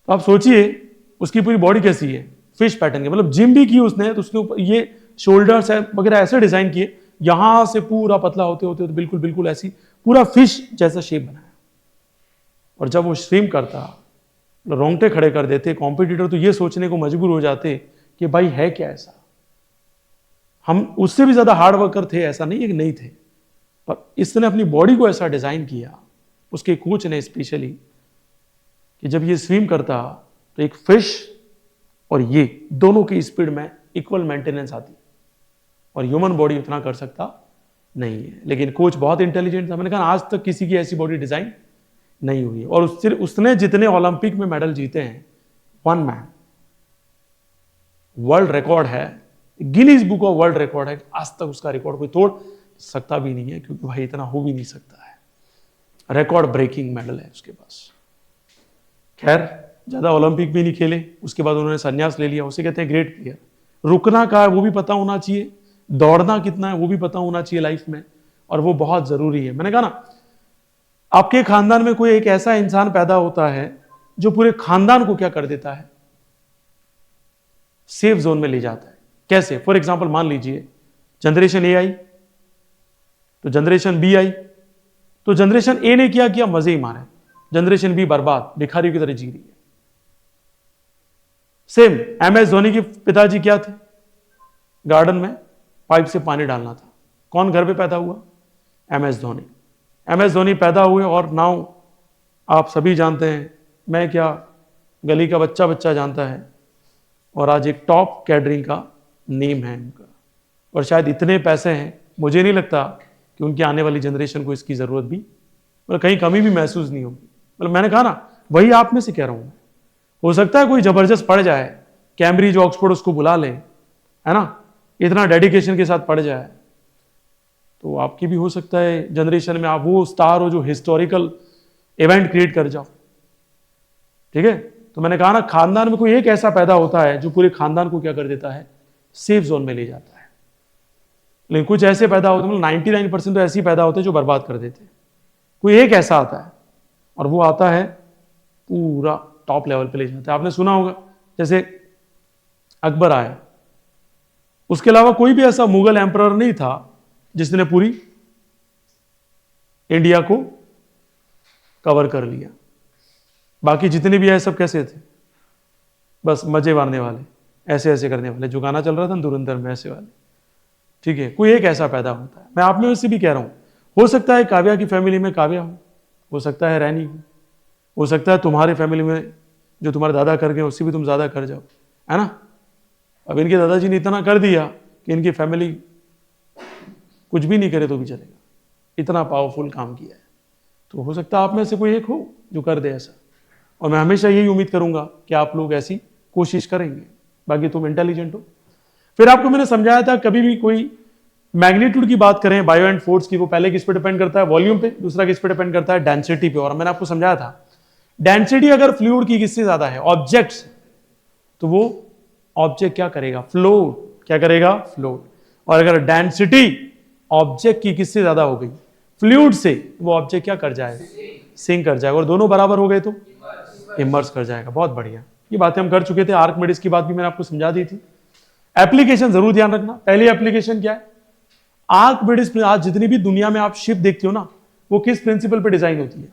तो आप सोचिए उसकी पूरी बॉडी कैसी है? फिश पैटर्न की। मतलब जिम भी की उसने, तो उसके ऊपर ये शोल्डर्स है वगैरह ऐसे डिजाइन किए, यहां से पूरा पतला होते होते तो बिल्कुल बिल्कुल ऐसी पूरा फिश जैसा शेप बनाया। और जब वो स्विम करता, रोंगटे खड़े कर देते कॉम्पिटिटर, तो ये सोचने को मजबूर हो जाते कि भाई है क्या ऐसा? हम उससे भी ज्यादा हार्ड वर्कर थे, ऐसा नहीं है कि नहीं थे, पर इसने अपनी बॉडी को ऐसा डिजाइन किया, उसके कोच ने स्पेशली, कि जब ये स्विम करता तो एक फिश और ये दोनों की स्पीड में इक्वल मेंटेनेंस आती। और ह्यूमन बॉडी उतना कर सकता नहीं है। लेकिन कोच बहुत इंटेलिजेंट था। मैंने कहा आज तक किसी की ऐसी बॉडी डिजाइन नहीं हुई है। और उसने जितने ओलंपिक में मेडल जीते हैं, 1 मैन, वर्ल्ड रिकॉर्ड है, Guinness book of world record है। आज तक उसका रिकॉर्ड कोई तोड़ सकता भी नहीं है, क्योंकि भाई इतना हो भी नहीं सकता है। रिकॉर्ड ब्रेकिंग मेडल है उसके पास। खैर, ज्यादा ओलंपिक भी नहीं खेले, उसके बाद उन्होंने संन्यास ले लिया। उसे कहते हैं ग्रेट प्लेयर। रुकना कहाँ है वो भी पता होना चाहिए, दौड़ना कितना है वो भी पता होना चाहिए लाइफ में, और वो बहुत जरूरी है। मैंने कहा ना, आपके खानदान में कोई एक ऐसा इंसान पैदा होता है जो पूरे खानदान को क्या कर देता है? सेफ जोन में ले जाता है। कैसे? फॉर एग्जाम्पल मान लीजिए जनरेशन ए आई, तो जनरेशन बी आई, तो जनरेशन ए ने क्या किया? मजे ही मारे। जनरेशन बी बर्बाद, भिखारियों की तरह जी रही है। सेम MS धोनी के पिताजी क्या थे? गार्डन में पाइप से पानी डालना था। कौन घर पे पैदा हुआ? MS धोनी। MS धोनी पैदा हुए, और नाउ आप सभी जानते हैं, मैं क्या, गली का बच्चा बच्चा जानता है, और आज एक टॉप कैडरिंग का नेम है उनका। और शायद इतने पैसे हैं, मुझे नहीं लगता कि उनकी आने वाली जनरेशन को इसकी जरूरत भी, मतलब कहीं कमी भी महसूस नहीं होगी। मतलब मैंने कहा ना, वही आप में से कह रहा हूं। हो सकता है कोई जबरदस्त पढ़ जाए, कैम्ब्रिज ऑक्सफोर्ड उसको बुला ले, है ना, इतना डेडिकेशन के साथ पढ़ जाए, तो आपकी भी हो सकता है जनरेशन में आप वो स्टार हो जो हिस्टोरिकल इवेंट क्रिएट कर जाओ। ठीक है। तो मैंने कहा ना, खानदान में कोई एक ऐसा पैदा होता है जो पूरे खानदान को क्या कर देता है? सेफ जोन में ले जाता है। लेकिन कुछ ऐसे पैदा होते हैं, मतलब 99% तो ऐसे ही पैदा होते हैं जो बर्बाद कर देते हैं। कोई एक ऐसा आता है, और वो आता है पूरा टॉप लेवल पे ले जाता है। आपने सुना होगा जैसे अकबर आया, उसके अलावा कोई भी ऐसा मुगल एम्परर नहीं था जिसने पूरी इंडिया को कवर कर लिया। बाकी जितने भी आए सब कैसे थे? बस मजे मारने वाले, ऐसे ऐसे करने वाले, जो गाना चल रहा था धुरंधर में, ऐसे वाले। ठीक है। कोई एक ऐसा पैदा होता है। मैं आप में से भी कह रहा हूं, हो सकता है काव्या की फैमिली में काव्या हो सकता है रैनी हो सकता है तुम्हारे फैमिली में जो तुम्हारे दादा कर गए उससे भी तुम ज्यादा कर जाओ, है ना। अब इनके दादाजी ने इतना कर दिया कि इनकी फैमिली कुछ भी नहीं करे तो भी चलेगा, इतना पावरफुल काम किया है। तो हो सकता है आप में से कोई एक हो जो कर दे ऐसा, और मैं हमेशा यही उम्मीद करूंगा कि आप लोग ऐसी कोशिश करेंगे। बाकी तुम इंटेलिजेंट हो। फिर आपको मैंने समझाया था कभी भी कोई मैग्नीट्यूड की बात करें बायो एंड फोर्स की, वो पहले किस पे डिपेंड करता है, वॉल्यूम पे, दूसरा किस पे डिपेंड करता है, डेंसिटी पे। और मैंने आपको समझाया था डेंसिटी अगर फ्लूइड की किससे ज्यादा है, ऑब्जेक्ट से, तो वो ऑब्जेक्ट क्या करेगा, फ्लोट, क्या करेगा, फ्लोट। और अगर डेंसिटी ऑब्जेक्ट की किससे ज्यादा हो गई, फ्लूइड से, वो ऑब्जेक्ट क्या कर जाएगा, सिंक कर जाएगा। और दोनों बराबर हो गए तो इमर्स कर जाएगा। बहुत बढ़िया, ये बातें हम कर चुके थे। आर्किमिडीज की बात भी मैंने आपको समझा दी थी। एप्लीकेशन जरूर ध्यान रखना। पहली एप्लीकेशन क्या है, आर्किमिडीज। आज जितनी भी दुनिया में आप शिप देखते हो ना, वो किस प्रिंसिपल पे डिजाइन होती है,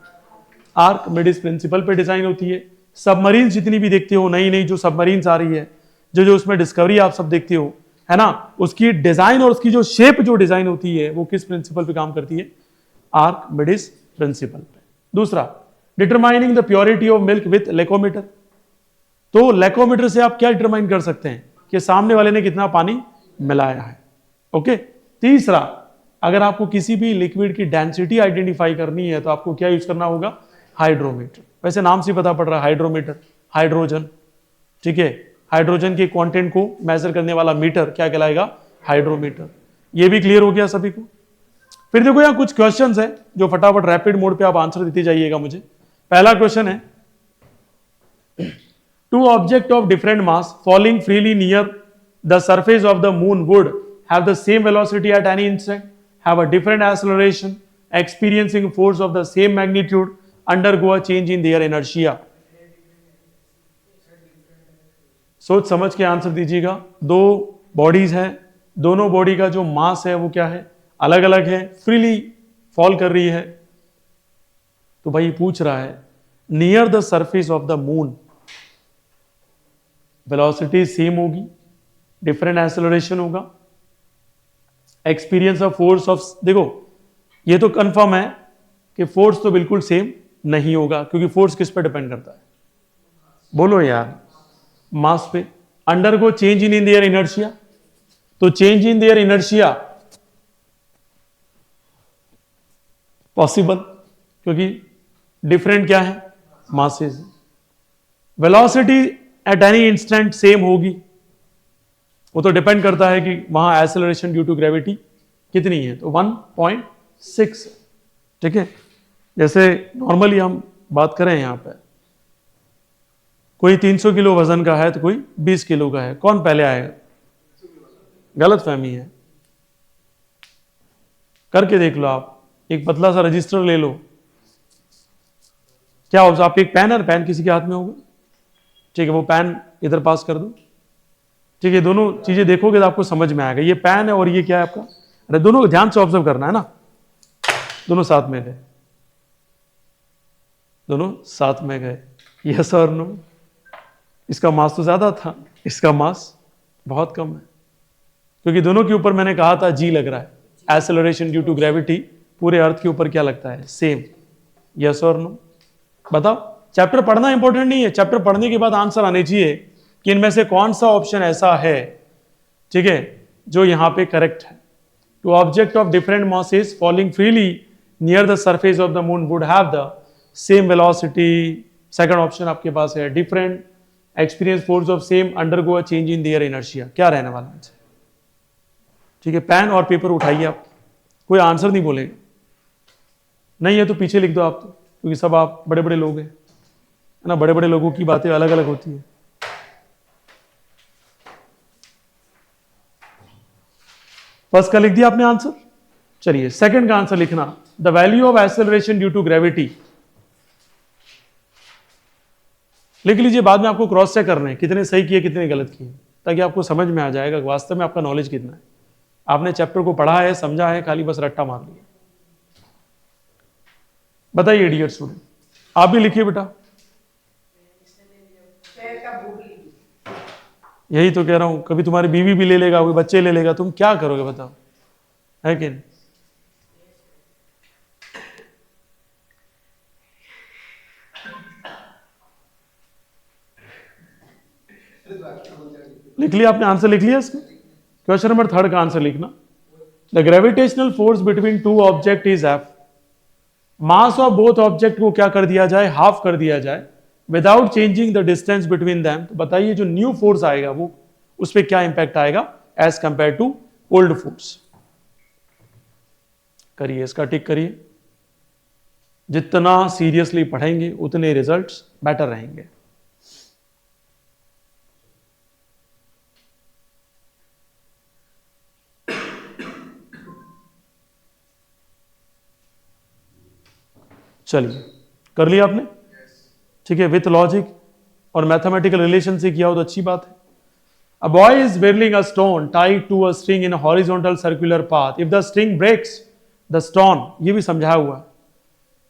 आर्किमिडीज प्रिंसिपल पे डिजाइन होती है। सबमरीन जितनी भी देखते हो, नई नई जो सबमरीन्स आ रही है, जो जो उसमें डिस्कवरी आप सब देखते हो, है ना, उसकी डिजाइन और उसकी जो शेप जो डिजाइन होती है वो किस प्रिंसिपल पे काम करती है, आर्किमिडीज प्रिंसिपल पे। दूसरा, determining the purity of milk with lactometer. तो लेकोमीटर से आप क्या डिटरमाइन कर सकते हैं कि सामने वाले ने कितना पानी मिलाया है। ओके। तीसरा, अगर आपको किसी भी लिक्विड की डेंसिटी आइडेंटिफाई करनी है तो आपको क्या यूज करना होगा, हाइड्रोमीटर। वैसे नाम से पता पड़ रहा है हाइड्रोमीटर, हाइड्रोजन, ठीक है, हाइड्रोजन के कंटेंट को मेजर करने वाला मीटर क्या कहलाएगा, हाइड्रोमीटर। ये भी क्लियर हो गया सभी को। फिर देखो यहां कुछ क्वेश्चंस है जो फटाफट रैपिड मोड पे आप आंसर देते जाइएगा मुझे। पहला क्वेश्चन है, two object of different mass falling freely near the surface of the moon would have the same velocity at any instant, have a different acceleration, experiencing force of the same magnitude, undergo a change in their inertia. सोच समझ के answer दीजिएगा। दो bodies हैं, दोनों body का जो मास है वो क्या है, अलग अलग है, फ्रीली फॉल कर रही है। तो भाई पूछ रहा है near the surface of the moon velocity same होगी, डिफरेंट एक्सेलरेशन होगा, एक्सपीरियंस ऑफ फोर्स ऑफ, देखो ये तो कंफर्म है कि फोर्स तो बिल्कुल सेम नहीं होगा, क्योंकि फोर्स किस पर डिपेंड करता है, बोलो यार, मास पे। Undergo change in their inertia, तो change in their inertia possible, क्योंकि डिफरेंट क्या है, masses. Velocity at any instant same होगी, वो तो डिपेंड करता है कि वहां एक्सेलरेशन ड्यू टू ग्रेविटी कितनी है, तो 1.6, ठीक है। जैसे नॉर्मली हम बात करें यहां पे, कोई 300 किलो वजन का है तो कोई 20 किलो का है, कौन पहले आएगा, गलत फहमी है। करके देख लो आप, एक पतला सा रजिस्टर ले लो, क्या होगा, आपके एक पेन है, पेन किसी के हाथ में होगा, ठीक है, वो पेन इधर पास कर दो, ठीक है, दोनों चीजें देखोगे तो आपको समझ में आएगा, ये पेन है और ये क्या है आपका, अरे दोनों ध्यान से ऑब्जर्व करना है ना, दोनों साथ में गए, दोनों साथ में गए, यस और नो। इसका मास तो ज्यादा था, इसका मास बहुत कम है, क्योंकि दोनों के ऊपर मैंने कहा था जी लग रहा है, एक्सेलरेशन ड्यू टू ग्रेविटी पूरे अर्थ के ऊपर क्या लगता है, सेम, यस और नो। बताओ, चैप्टर पढ़ना इंपॉर्टेंट नहीं है, चैप्टर पढ़ने के बाद आंसर आने चाहिए कि इनमें से कौन सा ऑप्शन ऐसा है, ठीक है, जो यहां पे करेक्ट है। Two object of different masses falling freely near the surface of the moon would have the same velocity, second option आपके पास है, different experience force of same, undergo a change in their inertia. क्या रहने वाला है, ठीक है। Pen और पेपर उठाइए आप, कोई आंसर नहीं बोलेगा, नहीं है तो पीछे लिख दो आप, तो क्योंकि सब आप बड़े बड़े लोग हैं, है ना, बड़े बड़े लोगों की बातें अलग अलग होती है। फर्स्ट का लिख दिया आपने आंसर, चलिए सेकंड का आंसर लिखना, the value of acceleration due to gravity. लिख लीजिए, बाद में आपको क्रॉस चेक करना है कितने सही किए कितने गलत किए, ताकि आपको समझ में आ जाएगा वास्तव में आपका नॉलेज कितना है। आपने चैप्टर को पढ़ा है, समझा है, खाली बस रट्टा मार लिया। बताइए डियर स्टूडेंट, आप भी लिखिए बेटा, यही तो कह रहा हूं, कभी तुम्हारी बीवी भी ले लेगा, कोई बच्चे ले लेगा, तुम क्या करोगे बताओ, है कि नहीं। लिख लिया आपने, आंसर लिख लिया इसका? क्वेश्चन नंबर 3 का आंसर लिखना। The gravitational force between two object is F. Mass of both object को क्या कर दिया जाए, हाफ कर दिया जाए without changing the distance between them. तो बताइए जो न्यू फोर्स आएगा वो उस पर क्या इंपैक्ट आएगा as compare to old force. करिए इसका टिक करिए। जितना सीरियसली पढ़ेंगे उतने रिजल्ट्स बेटर रहेंगे। चलिए कर लिया आपने? ठीक है, विथ लॉजिक और मैथमेटिकल रिलेशन से किया हो तो अच्छी बात है। A boy is whirling a stone tied to a string in a horizontal circular path. If the string breaks, the stone, ये भी समझाया हुआ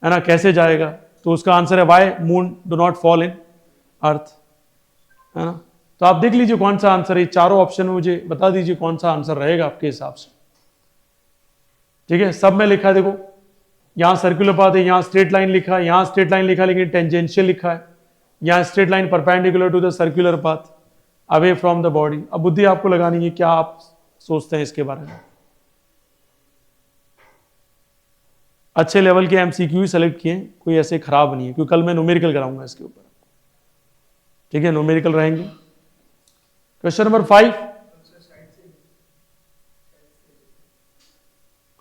है ना, कैसे जाएगा? तो उसका आंसर है why moon do not fall in earth, है ना। तो आप देख लीजिए कौन सा आंसर है, चारों ऑप्शन में मुझे बता दीजिए कौन सा आंसर रहेगा आपके हिसाब से। ठीक है, सब में लिखा है, देखो यहां सर्कुलर पाथ है, यहां स्ट्रेट लाइन लिखा है, यहां स्ट्रेट लाइन लिखा है लेकिन टेंजेंशियल लिखा है, यहां straight line perpendicular to the circular path away from the body. अब बुद्धि आपको लगानी है, क्या आप सोचते हैं इसके बारे में? अच्छे लेवल के एमसीक्यू सेलेक्ट किए, कोई ऐसे खराब नहीं है, क्योंकि कल मैं न्यूमेरिकल कराऊंगा इसके ऊपर। ठीक है, न्यूमेरिकल रहेंगे। क्वेश्चन नंबर 5,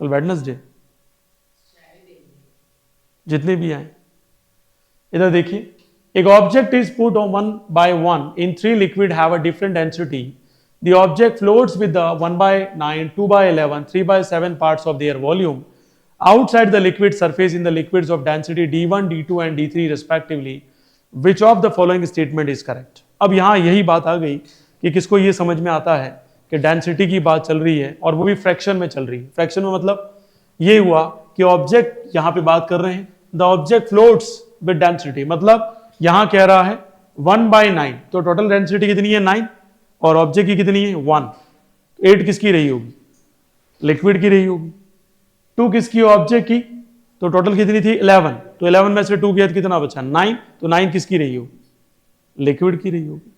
कल वेडनेसडे, जितने भी आए इधर देखिए। एक object is put on 1 by 1 in 3 liquid have a different density. The object floats with the 1 by 9, 2 by 11, 3 by 7 parts of their volume outside the liquid surface in the liquids of density D1, D2 and D3 respectively. Which of the following statement is correct? अब यहां यही बात आ गई कि किसको ये समझ में आता है कि डेंसिटी की बात चल रही है और वो भी फ्रैक्शन में चल रही है। फ्रैक्शन में मतलब ये हुआ कि ऑब्जेक्ट यहां पे बात कर रहे हैं, the object floats with density, मतलब यहां कह रहा है 1 by 9, तो टोटल डेंसिटी कितनी है 9 और ऑब्जेक्ट की कितनी है 1। 8 किसकी रही होगी? लिक्विड की रही होगी। 2 किसकी? ऑब्जेक्ट की। तो टोटल कितनी थी 11, तो 11 में से 2 गया तो कितना बचा 9, तो 9 किसकी रही होगी? लिक्विड की रही होगी।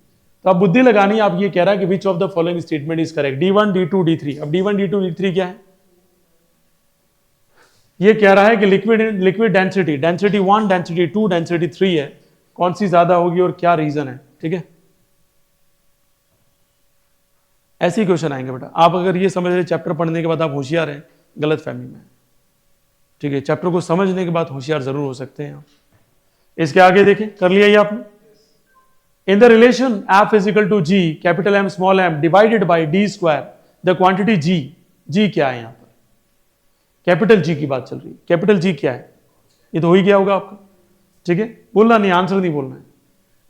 तो अब बुद्धि लगानी, आप ये कह रहा है कि which of the following statement is correct, D1, D2, D3। अब D1, D2, D3 क्या है? ये कह रहा है कि लिक्विड डेंसिटी 1, डेंसिटी 2, डेंसिटी 3 है, कौन सी ज्यादा होगी और क्या रीजन है। ठीक है, ऐसे ही क्वेश्चन आएंगे बेटा। आप अगर ये समझ रहे चैप्टर पढ़ने के बाद आप होशियार हैं, गलत फहमी में। ठीक है, चैप्टर को समझने के बाद होशियार जरूर हो सकते हैं आप। इसके आगे देखें, कर लिया ये आपने। In the relation F is equal to G capital M small M divided by D square, the quantity G, G क्या है? यहां पर कैपिटल जी की बात चल रही है। कैपिटल जी क्या है? ये तो हो ही गया होगा आपका। ठीक है, बोलना नहीं, आंसर नहीं बोलना है।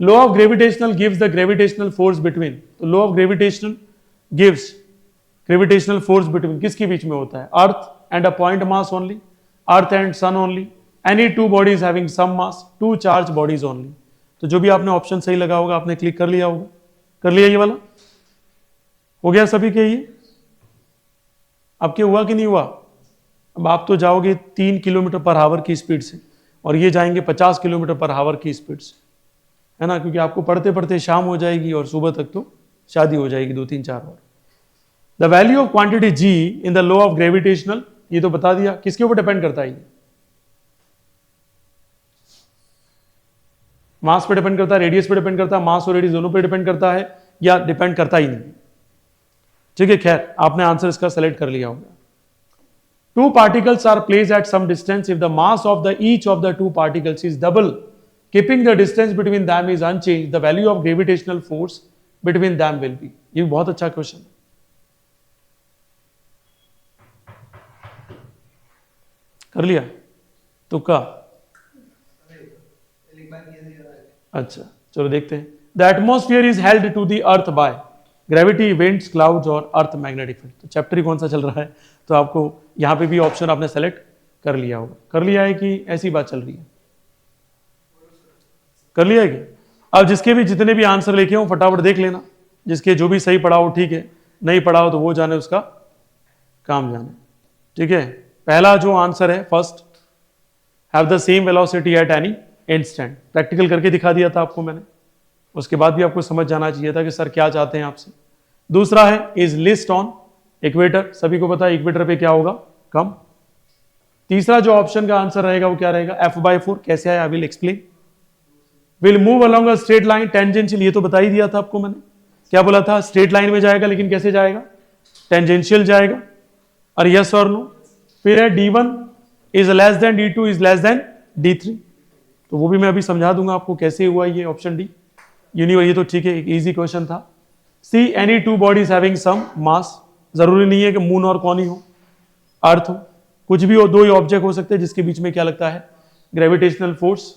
Law of gravitational gives the gravitational force between, तो law of gravitational gives gravitational force between किसके बीच में होता है? Earth and a point mass only, earth and sun only, any two bodies having some mass, two charge bodies only. तो जो भी आपने ऑप्शन सही लगा होगा आपने क्लिक कर लिया होगा। कर लिया ये वाला? हो गया सभी के? ये आपके हुआ कि नहीं हुआ? अब आप तो जाओगे 3 किलोमीटर पर आवर की स्पीड से और ये जाएंगे 50 किलोमीटर पर आवर की स्पीड से, है ना, क्योंकि आपको पढ़ते पढ़ते शाम हो जाएगी और सुबह तक तो शादी हो जाएगी 2, 3, 4 और। The value of quantity g in the law of gravitational, ये तो बता दिया। किसके ऊपर डिपेंड करता है? मास पे डिपेंड करता है, रेडियस पे डिपेंड करता है, मास और रेडियस दोनों पे डिपेंड करता है, या डिपेंड करता ही नहीं? ठीक है, खैर आपने आंसर इसका सेलेक्ट कर लिया होगा। Two particles are placed at some distance. If the mass of each of the two particles is double, keeping the distance between them is unchanged, the value of gravitational force between them will be. ये बहुत अच्छा question है। कर लिया तुक्का? अच्छा चलो देखते हैं। The atmosphere is held to the earth by gravity, winds, clouds और अर्थ मैग्नेटिक फील्ड। तो चैप्टर ही कौन सा चल रहा है, तो आपको यहां पे भी ऑप्शन आपने सेलेक्ट कर लिया होगा। कर लिया है कि ऐसी बात चल रही है? कर लिया है कि? अब जिसके भी जितने भी आंसर लिखे हो फटाफट देख लेना, जिसके जो भी सही पढ़ा हो ठीक है, नहीं पढ़ा हो तो वो जाने, उसका काम जाने। ठीक है, पहला जो आंसर है first, have the same velocity at any instant. Practical करके दिखा दिया था आपको मैंने, उसके बाद भी आपको समझ जाना चाहिए था कि सर क्या चाहते हैं आपसे। दूसरा है इज लिस्ट ऑन इक्वेटर, सभी को पता है इक्वेटर पे क्या होगा, कम। तीसरा जो ऑप्शन का आंसर रहेगा वो क्या रहेगा, f/4। कैसे आया, I will explain. Will move along a straight line tangential, ये तो बता ही दिया था आपको मैंने, क्या बोला था, स्ट्रेट लाइन में जाएगा, लेकिन कैसे जाएगा, टेंजेंशियल जाएगा। और यस और नो। फिर है D1 is less than D2 is less than D3, तो वो भी मैं अभी समझा दूंगा आपको कैसे हुआ ये ऑप्शन डी। ये तो ठीक है, एक इजी क्वेश्चन था। C any two bodies having some mass, जरूरी नहीं है कि मून और कौन ही हो, अर्थ हो, कुछ भी हो, दो ही ऑब्जेक्ट हो सकते हैं जिसके बीच में क्या लगता है, ग्रेविटेशनल फोर्स।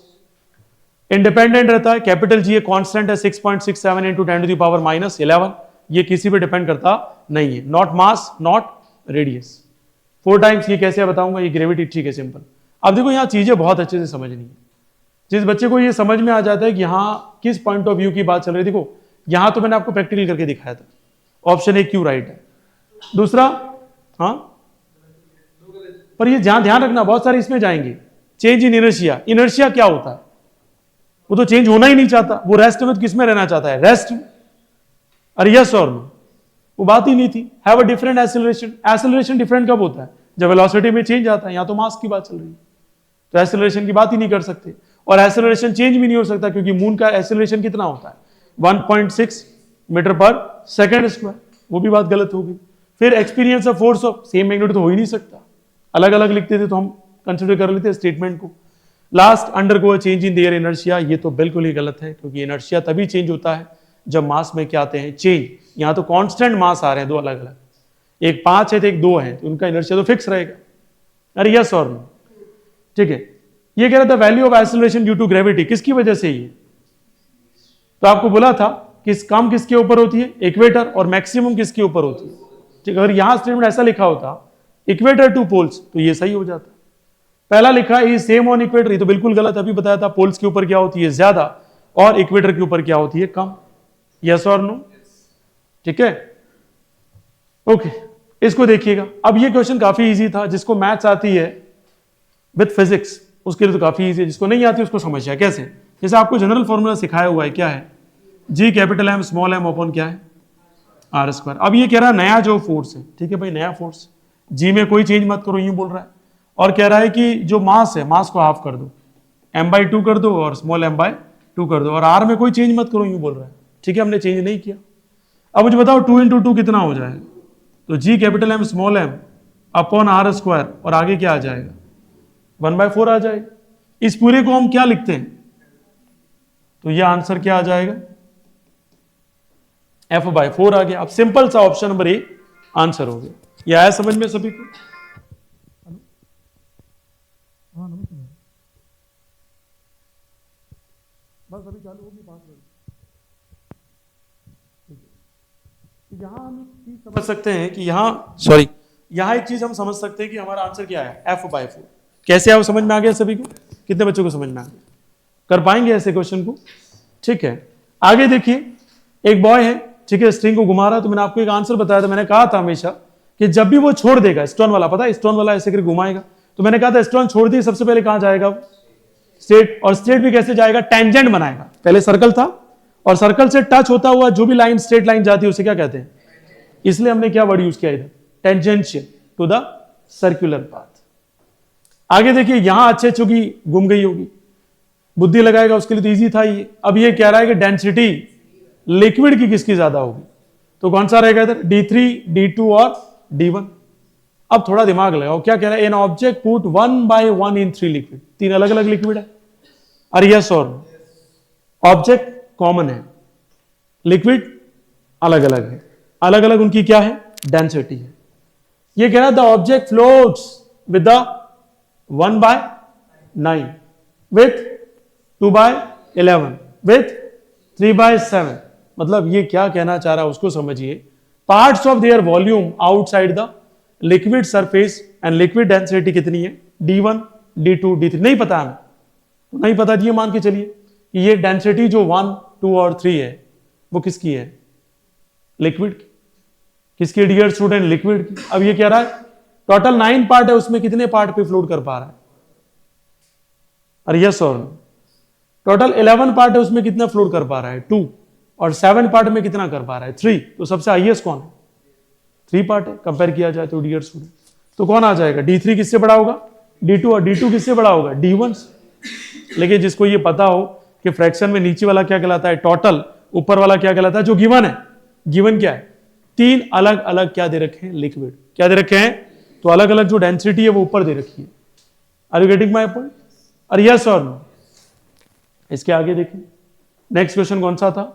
इंडिपेंडेंट रहता है, कैपिटल जी कांस्टेंट है 6.67 इंटू 10⁻⁻11, ये किसी पे डिपेंड करता नहीं है। Not mass not radius, 4 times, ये कैसे बताऊंगा, ये ग्रेविटी, ठीक है, सिंपल। अब देखो यहाँ चीजें बहुत अच्छे से समझनी है। जिस बच्चे को ये समझ में आ जाता है कि यहाँ किस पॉइंट ऑफ व्यू की बात चल रही है, देखो यहां तो मैंने आपको प्रैक्टिकल करके दिखाया था, ऑप्शन ए क्यू राइट है। दूसरा, हाँ, पर ये ध्यान रखना, बहुत सारे इसमें जाएंगे, चेंज इन इनर्शिया। इनर्शिया क्या होता है, वो तो चेंज होना ही नहीं चाहता, वो रेस्ट में, तो किसमें रहना चाहता है, रेस्ट में। अरे यस और नो, वो बात ही नहीं थी। Have a different acceleration, acceleration different कब होता है, जब वेलोसिटी में चेंज आता है, यहां तो मास की बात चल रही है, तो एक्सेलरेशन की बात ही नहीं कर सकते। और एक्सेलरेशन चेंज भी नहीं हो सकता, क्योंकि मून का एक्सेलरेशन कितना होता है, 1.6 मीटर पर सेकेंड स्क्वायर, वो भी बात गलत होगी। फिर experience of force of same magnitude तो हो ही नहीं सकता, अलग अलग लिखते थे तो हम कंसिडर कर लेते स्टेटमेंट को। Last, undergo change in their inertia, ये तो बिल्कुल ही गलत है, क्योंकि इनर्शिया तभी चेंज होता है जब मास में क्या आते हैं, चेंज। यहां तो कांस्टेंट मास आ रहे हैं दो अलग अलग, एक 5 है तो एक 2 है, तो उनका इनर्शिया तो फिक्स रहेगा। अरे यस और नो, ठीक है। ये कह रहा था value of acceleration due to gravity, किसकी वजह से ये, तो आपको बोला था कि कम किसके ऊपर होती है, इक्वेटर, और मैक्सिमम किसके ऊपर होती है, ठीक है। अगर यहां स्टेटमेंट ऐसा लिखा होता इक्वेटर टू पोल्स, तो ये सही हो जाता। पहला लिखा है सेम ऑन इक्वेटर, ये तो बिल्कुल गलत, अभी बताया था, पोल्स के ऊपर क्या होती है ज्यादा और इक्वेटर के ऊपर क्या होती है कम। यस और नो, ठीक है, ओके। इसको देखिएगा, अब ये क्वेश्चन काफी इजी था, जिसको मैथ्स आती है विद फिजिक्स उसके लिए तो काफी इजी है, जिसको नहीं आती उसको समझिए कैसे। जैसे आपको जनरल फॉर्मूला सिखाया हुआ है, क्या है, G capital M small M upon क्या है, आर स्क्वायर। अब ये कह रहा है नया जो फोर्स है, ठीक है भाई, नया फोर्स, जी में कोई चेंज मत करो, यूं बोल रहा है। और कह रहा है कि जो मास है, मास को हाफ कर दो, m/2 कर दो और स्मॉल m/2 कर दो, और r में कोई चेंज मत करो, यूं बोल रहा है, ठीक है, हमने चेंज नहीं किया। अब मुझे बताओ 2 × 2 कितना हो जाएगा, तो G capital M small M upon R square, और आगे क्या आ जाएगा, 1/4 आ जाएगा। इस पूरे को हम क्या लिखते हैं, तो ये आंसर क्या आ जाएगा, f/4 आ गया। अब सिंपल सा ऑप्शन नंबर ए आंसर हो गया। ये आया समझ में सभी को, बस अभी चालू होगी 5 मिनट। यहां हम एक चीज समझ सकते हैं कि यहां एक चीज हम समझ सकते हैं कि हमारा आंसर क्या है, f/4। कैसे आप समझ में आ गया सभी को, कितने बच्चों को समझ में आ गया, कर पाएंगे ऐसे क्वेश्चन को, ठीक है। आगे देखिए, एक बॉय है, ठीक है, स्ट्रिंग को घुमा रहा है, तो मैंने आपको एक आंसर बताया था, मैंने कहा था हमेशा कि जब भी वो छोड़ देगा, स्टोन वाला, पता है स्टोन वाला ऐसे करके घुमाएगा, तो मैंने कहा था स्टोन छोड़ दी सबसे पहले कहां जाएगा, स्ट्रेट। और स्ट्रेट भी कैसे जाएगा, टेंजेंट बनाएगा, पहले सर्कल था और सर्कल से टच होता हुआ जो भी लाइन स्ट्रेट लाइन जाती है उसे क्या कहते हैं, इसलिए हमने क्या वर्ड यूज किया इधर, tangential to the circular path. आगे देखिए, यहां अच्छे चूंकि घूम गई होगी, बुद्धि लगाएगा उसके लिए तो इजी था ये। अब ये कह रहा है कि डेंसिटी लिक्विड की किसकी ज्यादा होगी, तो कौन सा रहेगा इधर, D3 D2 और D1। अब थोड़ा दिमाग लगाओ, क्या कह रहा है, an object put 1/1 in 3 liquid, 3 अलग अलग लिक्विड है। अरे यस और ऑब्जेक्ट कॉमन है, लिक्विड अलग अलग है, अलग अलग उनकी क्या है, डेंसिटी है। ये कह रहा है the object floats with the 1/9 with 2/11 with 3/7, मतलब ये क्या कहना चाह रहा है उसको समझिए। Parts of their volume outside the liquid surface and liquid density कितनी है, D1 D2 D3, नहीं पता हमें, तो नहीं पता, ये मान के चलिए कि ये डेंसिटी जो 1 2 और 3 है वो किसकी है, लिक्विड की। किसकी डियर स्टूडेंट, लिक्विड की। अब ये कह रहा है टोटल 9 पार्ट है, उसमें कितने पार्ट पे फ्लोट कर पा रहा है, अरे यस और टोटल 11 पार्ट है, उसमें कितना फ्लोट कर पा रहा है, 2, और 7 पार्ट में कितना कर पा रहा है 3, तो सबसे हाईएस्ट कौन है 3 पार्ट है कंपेयर किया जाए तो डियर स्टूडेंट। तो कौन आ जाएगा D3 किससे बड़ा होगा D2, और D2 किससे बड़ा होगा D1। लेकिन जिसको ये पता हो कि फ्रैक्शन में नीचे वाला क्या कहलाता है टोटल, ऊपर वाला क्या कहलाता है जो गिवन है, गिवन क्या है 3 अलग अलग क्या दे रखे हैं लिक्विड, क्या दे रखे हैं, तो अलग अलग जो डेंसिटी है वो ऊपर दे रखी है। Are you getting my point, और यस और नो। इसके आगे देखिए नेक्स्ट क्वेश्चन कौन सा था,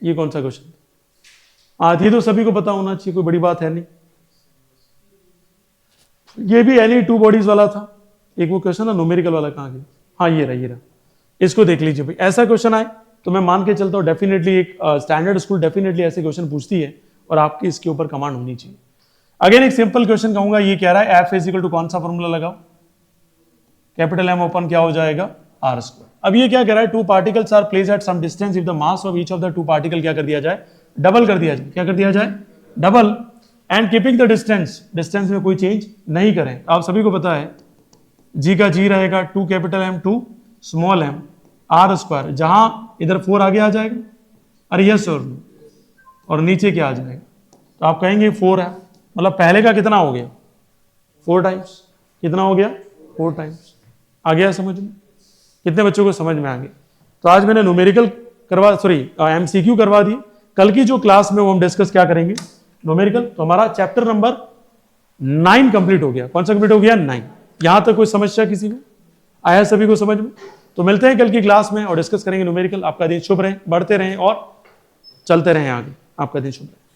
ये कौन सा क्वेश्चन, आधी तो सभी को पता होना चाहिए, कोई बड़ी बात है नहीं। ये भी एनी 2 बॉडीज वाला था, एक वो क्वेश्चन है न्यूमेरिकल वाला कहां गया, हाँ ये रहा, इसको देख लीजिए भाई। ऐसा क्वेश्चन आए तो मैं मान के चलता हूं डेफिनेटली एक स्टैंडर्ड स्कूल डेफिनेटली ऐसे क्वेश्चन पूछती है और आपकी इसके ऊपर कमांड होनी चाहिए। अगेन एक सिंपल क्वेश्चन कहूंगा, ये कह रहा है एफ इज इक्वल टू कौन सा फॉर्मूला लगाओ, कैपिटल एम ओपन क्या हो जाएगा आर स्क्वायर। अब ये क्या कह रहा है 2 particles are placed at some distance if the mass of each of the 2 particle क्या कर दिया जाए डबल कर दिया जाए, क्या कर दिया जाए double, and keeping the distance, distance में कोई चेंज नहीं करें। आप सभी को पता है जी का जी रहेगा 2 capital M 2 small M R square, जहां इधर 4 आगे आ जाएगा, अरे यस और नीचे क्या आ जाएगा, तो आप कहेंगे 4 है, मतलब पहले का कितना हो गया 4 टाइम्स, कितना हो गया 4 टाइम्स। आ गया समझ में, कितने बच्चों को समझ में आ गया। तो आज मैंने न्यूमेरिकल करवा एमसीक्यू करवा दिए, कल की जो क्लास में वो हम डिस्कस क्या करेंगे न्यूमेरिकल। तो हमारा चैप्टर नंबर 9 कंप्लीट हो गया। कौन सा कंप्लीट हो गया 9। यहां तक कोई समस्या किसी को आया सभी को समझ में, तो मिलते हैं कल की क्लास में और डिस्कस करेंगे न्यूमेरिकल। आपका दिन शुभ रहे, बढ़ते रहें और चलते रहें आगे, आपका दिन शुभ रहे।